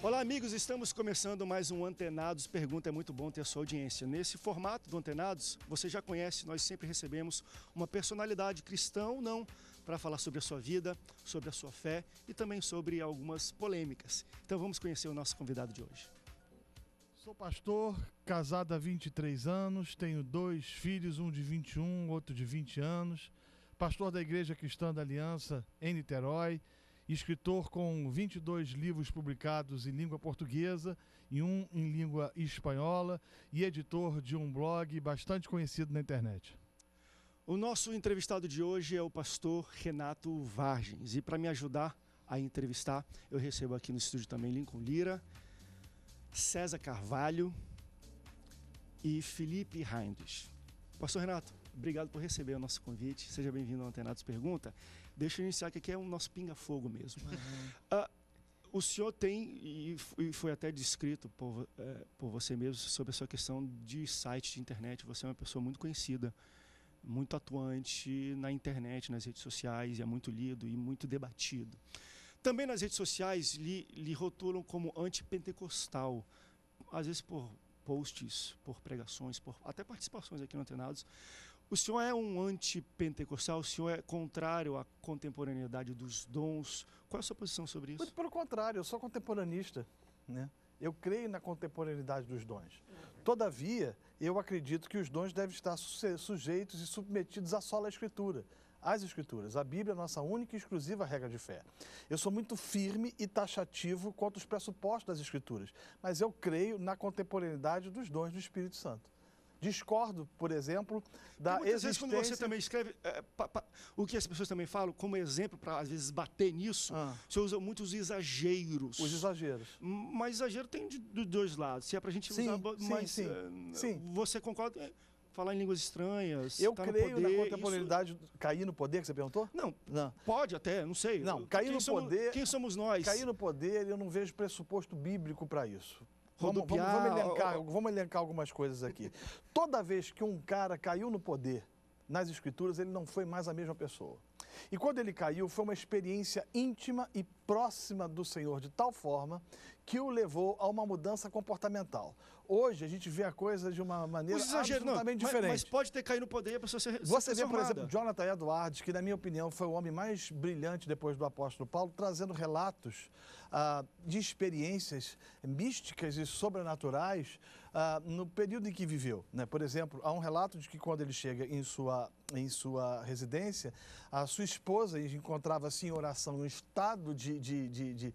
Olá, amigos, estamos começando mais um Antenados Pergunta. É muito bom ter a sua audiência. Nesse formato do Antenados, você já conhece, nós sempre recebemos uma personalidade cristã ou não para falar sobre a sua vida, sobre a sua fé e também sobre algumas polêmicas. Então vamos conhecer o nosso convidado de hoje. Sou pastor, casado há 23 anos, tenho 2 filhos, um de 21, outro de 20 anos, pastor da Igreja Cristã da Aliança em Niterói, escritor com 22 livros publicados em língua portuguesa e um em língua espanhola e editor de um blog bastante conhecido na internet. O nosso entrevistado de hoje é o pastor Renato Vargens. E para me ajudar a entrevistar, eu recebo aqui no estúdio também Lincoln Lira, César Carvalho e Felipe Heinrich. Pastor Renato, obrigado por receber o nosso convite. Seja bem-vindo ao Antenados Pergunta. Deixa eu iniciar que aqui é o nosso pinga-fogo mesmo. O senhor tem, e foi até descrito por você mesmo, sobre a sua questão de site de internet. Você é uma pessoa muito conhecida, muito atuante na internet, nas redes sociais, e é muito lido e muito debatido. Também nas redes sociais lhe rotulam como antipentecostal, às vezes por posts, por pregações, por até participações aqui no Antenados. O senhor é um antipentecostal? O senhor é contrário à contemporaneidade dos dons? Qual é a sua posição sobre isso? Muito pelo contrário, eu sou contemporanista, né? Eu creio na contemporaneidade dos dons. Todavia, eu acredito que os dons devem estar sujeitos e submetidos à sola Escritura. As Escrituras. A Bíblia é a nossa única e exclusiva regra de fé. Eu sou muito firme e taxativo quanto aos pressupostos das Escrituras, mas eu creio na contemporaneidade dos dons do Espírito Santo. Discordo, por exemplo, da muitas existência... vezes, quando você também escreve, o que as pessoas também falam, como exemplo para, às vezes, bater nisso, você usa muitos exageros. Os exageros. Mas exagero tem de dois lados. Se é para a gente usar mais... Sim. Você concorda? Falar em línguas estranhas, eu tá creio no poder, na contemporaneidade, cair no poder, que você perguntou? Não, pode até, não sei. Não, cair no poder... Quem somos nós? Cair no poder, eu não vejo pressuposto bíblico para isso. Vamos elencar algumas coisas aqui. Toda vez que um cara caiu no poder, nas Escrituras, ele não foi mais a mesma pessoa. E quando ele caiu, foi uma experiência íntima e próxima do Senhor, de tal forma que o levou a uma mudança comportamental. Hoje, a gente vê a coisa de uma maneira absolutamente diferente. Mas pode ter caído no poder e a pessoa ser Você vê, por exemplo, Jonathan Edwards, que, na minha opinião, foi o homem mais brilhante depois do apóstolo Paulo, trazendo relatos de experiências místicas e sobrenaturais no período em que viveu, né? Por exemplo, há um relato de que quando ele chega em sua residência, a sua esposa encontrava-se em oração, num estado de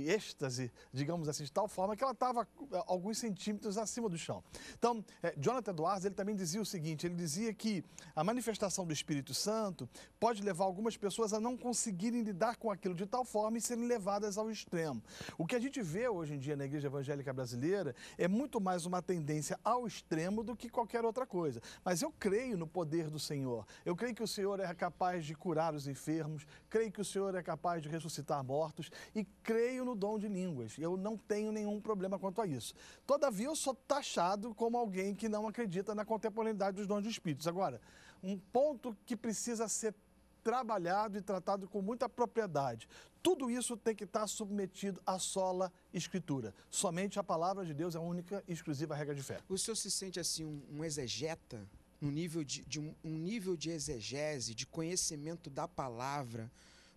êxtase, digamos assim, de tal forma que ela estava alguns centímetros acima do chão. Então, Jonathan Edwards, ele também dizia o seguinte, ele dizia que a manifestação do Espírito Santo pode levar algumas pessoas a não conseguirem lidar com aquilo de tal forma e serem levadas ao extremo. O que a gente vê hoje em dia na Igreja Evangélica Brasileira é muito mais uma tendência ao extremo do que qualquer outra coisa. Mas eu creio no poder do Senhor. Eu creio que o Senhor é capaz de curar os enfermos, creio que o Senhor é capaz de ressuscitar mortos e creio no dom de línguas. Eu não tenho nenhum problema quanto a isso. Todavia, eu sou taxado como alguém que não acredita na contemporaneidade dos dons de espíritos. Agora, um ponto que precisa ser trabalhado e tratado com muita propriedade. Tudo isso tem que estar submetido à sola Escritura. Somente a palavra de Deus é a única e exclusiva regra de fé. O senhor se sente assim um exegeta? Um nível de exegese, de conhecimento da palavra,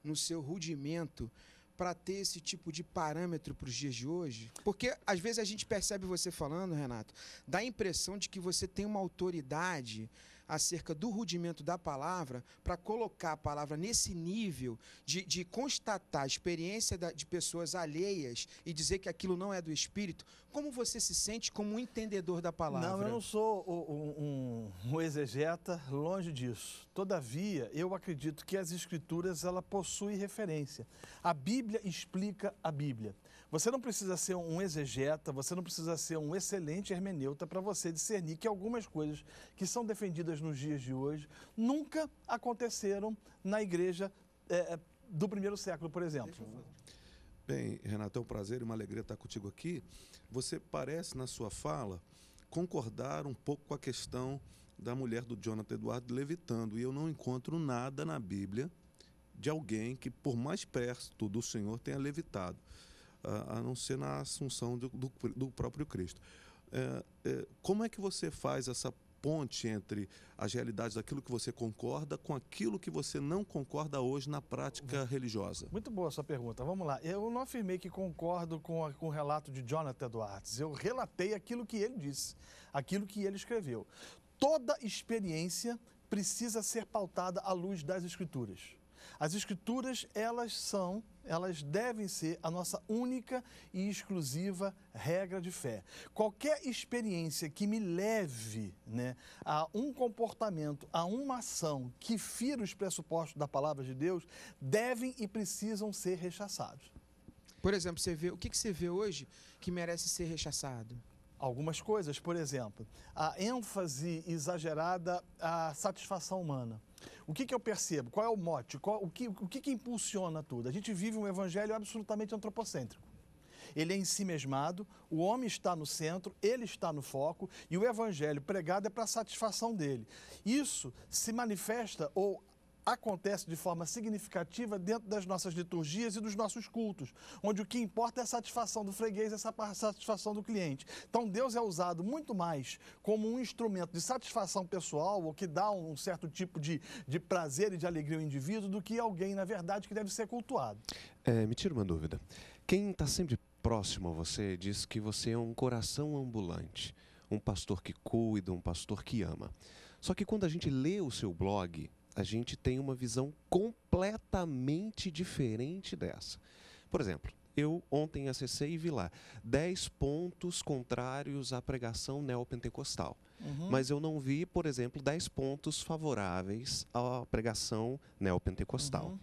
no seu rudimento, para ter esse tipo de parâmetro para os dias de hoje? Porque às vezes a gente percebe você falando, Renato, dá a impressão de que você tem uma autoridade acerca do rudimento da palavra para colocar a palavra nesse nível de constatar a experiência de pessoas alheias e dizer que aquilo não é do Espírito. Como você se sente como um entendedor da palavra? Não, eu não sou um exegeta, longe disso. Todavia, eu acredito que as Escrituras ela possuem referência. A Bíblia explica a Bíblia. Você não precisa ser um exegeta, você não precisa ser um excelente hermeneuta para você discernir que algumas coisas que são defendidas nos dias de hoje nunca aconteceram na igreja do primeiro século, por exemplo. Bem, Renato, é um prazer e uma alegria estar contigo aqui. Você parece, na sua fala, concordar um pouco com a questão da mulher do Jonathan Edwards levitando, e eu não encontro nada na Bíblia de alguém que, por mais perto do Senhor, tenha levitado. a não ser na assunção do próprio Cristo. Como é que você faz essa ponte entre as realidades daquilo que você concorda com aquilo que você não concorda hoje na prática religiosa? Muito boa a sua pergunta. Vamos lá. Eu não afirmei que concordo com o relato de Jonathan Edwards. Eu relatei aquilo que ele disse, aquilo que ele escreveu. Toda experiência precisa ser pautada à luz das Escrituras. As Escrituras, elas devem ser a nossa única e exclusiva regra de fé. Qualquer experiência que me leve, né, a um comportamento, a uma ação que fira os pressupostos da palavra de Deus, devem e precisam ser rechaçados. Por exemplo, o que você vê hoje que merece ser rechaçado? Algumas coisas, por exemplo, a ênfase exagerada à satisfação humana. O que eu percebo? Qual é o mote? O que impulsiona tudo? A gente vive um evangelho absolutamente antropocêntrico. Ele é ensimesmado, o homem está no centro, ele está no foco e o evangelho pregado é para a satisfação dele. Isso se manifesta ou acontece de forma significativa dentro das nossas liturgias e dos nossos cultos, onde o que importa é a satisfação do freguês, essa satisfação do cliente. Então Deus é usado muito mais como um instrumento de satisfação pessoal, ou que dá um certo tipo de prazer e de alegria ao indivíduo, do que alguém, na verdade, que deve ser cultuado. Me tira uma dúvida. Quem está sempre próximo a você diz que você é um coração ambulante, um pastor que cuida, um pastor que ama. Só que quando a gente lê o seu blog, a gente tem uma visão completamente diferente dessa. Por exemplo, eu ontem acessei e vi lá 10 pontos contrários à pregação neopentecostal. Mas eu não vi, por exemplo, 10 pontos favoráveis à pregação neopentecostal.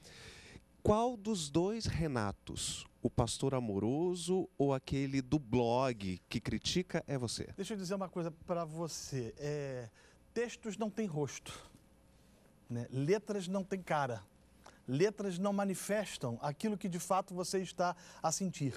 Qual dos dois Renatos, o pastor amoroso ou aquele do blog que critica, é você? Deixa eu dizer uma coisa para você. Textos não têm rosto. Né? Letras não têm cara. Letras não manifestam aquilo que de fato você está a sentir.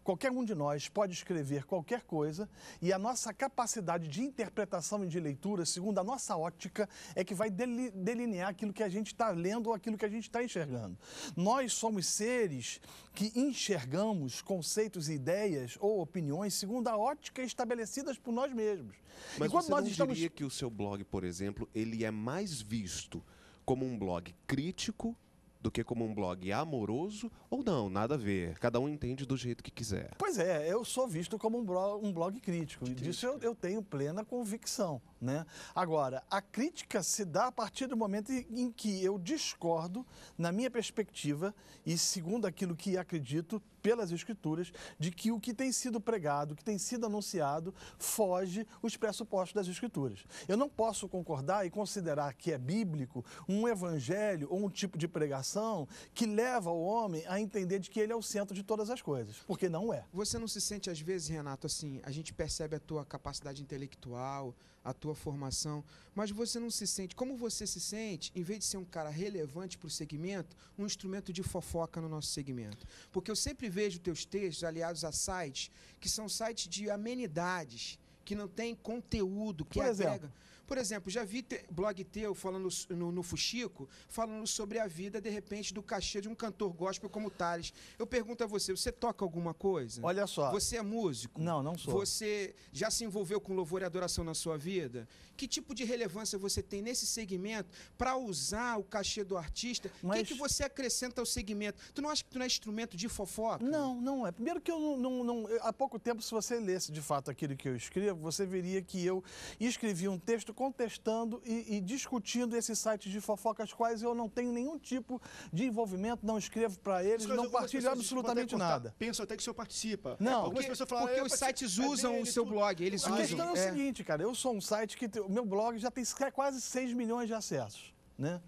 Qualquer um de nós pode escrever qualquer coisa e a nossa capacidade de interpretação e de leitura, segundo a nossa ótica, é que vai delinear aquilo que a gente está lendo ou aquilo que a gente está enxergando. Nós somos seres que enxergamos conceitos, ideias ou opiniões segundo a ótica estabelecidas por nós mesmos. Mas você não diria que o seu blog, por exemplo, ele é mais visto como um blog crítico do que como um blog amoroso, ou não, nada a ver, cada um entende do jeito que quiser? Pois é, eu sou visto como um blog crítico, e disso eu tenho plena convicção, né? Agora, a crítica se dá a partir do momento em que eu discordo, na minha perspectiva, e segundo aquilo que acredito pelas Escrituras, de que o que tem sido pregado, o que tem sido anunciado, foge os pressupostos das Escrituras. Eu não posso concordar e considerar que é bíblico um evangelho ou um tipo de pregação que leva o homem a entender de que ele é o centro de todas as coisas, porque não é. Você não se sente, às vezes, Renato, assim, a gente percebe a tua capacidade intelectual, a tua formação, mas você não se sente, como você se sente, em vez de ser um cara relevante para o segmento, um instrumento de fofoca no nosso segmento. Porque eu sempre vejo teus textos aliados a sites que são sites de amenidades, que não tem conteúdo, que agrega. Por exemplo, já vi blog teu falando no Fuxico, falando sobre a vida, de repente, do cachê de um cantor gospel como o Thales. Eu pergunto a você, você toca alguma coisa? Olha só. Você é músico? Não, não sou. Você já se envolveu com louvor e adoração na sua vida? Que tipo de relevância você tem nesse segmento para usar o cachê do artista? O que você acrescenta ao segmento? Tu não acha que tu não é instrumento de fofoca? Não, não é. Primeiro que eu não há pouco tempo, se você lesse de fato aquilo que eu escrevo, você veria que eu escrevi um texto contestando e discutindo esses sites de fofoca, as quais eu não tenho nenhum tipo de envolvimento, não escrevo para eles, não partilho absolutamente nada. Pensam até que o senhor participa. Não, algumas pessoas falam, porque os sites usam o seu blog, eles usam. A questão é o seguinte, cara, eu sou um site que o meu blog já tem quase 6 milhões de acessos, né?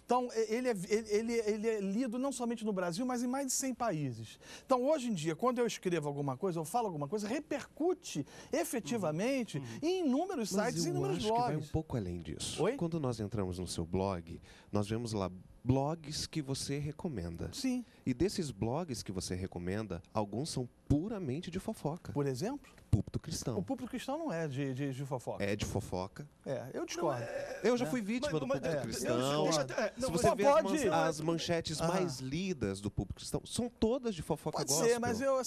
Então, ele é lido não somente no Brasil, mas em mais de 100 países. Então, hoje em dia, quando eu escrevo alguma coisa, eu falo alguma coisa, repercute efetivamente em inúmeros sites, em inúmeros blogs. Que vai um pouco além disso. Oi? Quando nós entramos no seu blog, nós vemos lá blogs que você recomenda. Sim. E desses blogs que você recomenda, alguns são puramente de fofoca. Por exemplo? púlpito cristão. O púlpito cristão não é de fofoca. É de fofoca. Eu discordo. Eu já fui vítima do púlpito cristão. Se você vê as manchetes mais lidas do púlpito cristão, são todas de fofoca Pode gospel. ser, mas eu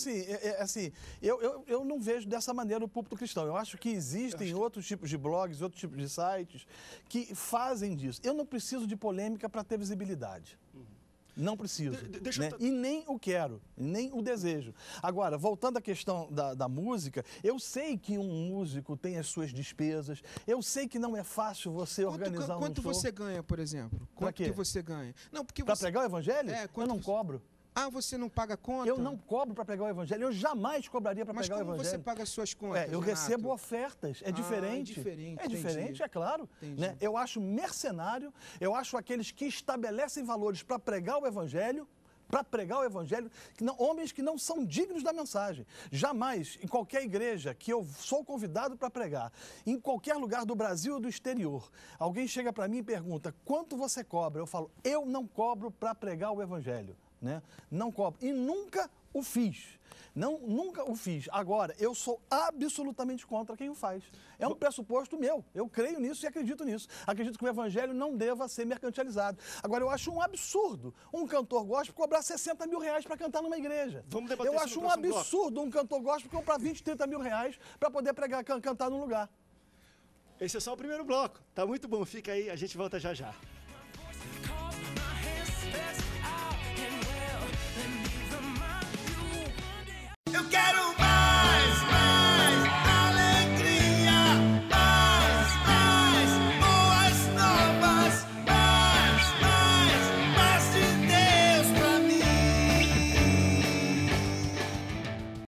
não vejo dessa maneira o púlpito cristão. Eu acho que existem outros tipos de blogs, outros tipos de sites que fazem disso. Eu não preciso de polêmica para ter visibilidade. Não preciso, né? E nem o quero, nem o desejo. Agora, voltando à questão da música, eu sei que um músico tem as suas despesas, eu sei que não é fácil você organizar um show. Quanto você ganha, por exemplo? Quanto que você ganha? Não, porque para pregar o evangelho? Eu não cobro. Ah, você não paga conta? Eu não cobro para pregar o evangelho. Eu jamais cobraria para pregar o evangelho. Mas como você paga as suas contas, eu recebo ofertas. É diferente. É diferente, é claro. Né? Eu acho mercenário, eu acho aqueles que estabelecem valores para pregar o evangelho, homens que não são dignos da mensagem. Jamais, em qualquer igreja que eu sou convidado para pregar, em qualquer lugar do Brasil ou do exterior, alguém chega para mim e pergunta, quanto você cobra? Eu falo, eu não cobro para pregar o evangelho. Né? Não cobro. E nunca o fiz. Nunca o fiz. Agora, eu sou absolutamente contra quem o faz. É um pressuposto meu. Eu creio nisso e acredito nisso. Acredito que o evangelho não deva ser mercantilizado. Agora, eu acho um absurdo um cantor gospel cobrar 60 mil reais para cantar numa igreja. Vamos debater eu acho um absurdo um cantor gospel comprar 20, 30 mil reais para poder pregar, cantar num lugar. Esse é só o primeiro bloco. Tá muito bom. Fica aí, a gente volta já já. Eu quero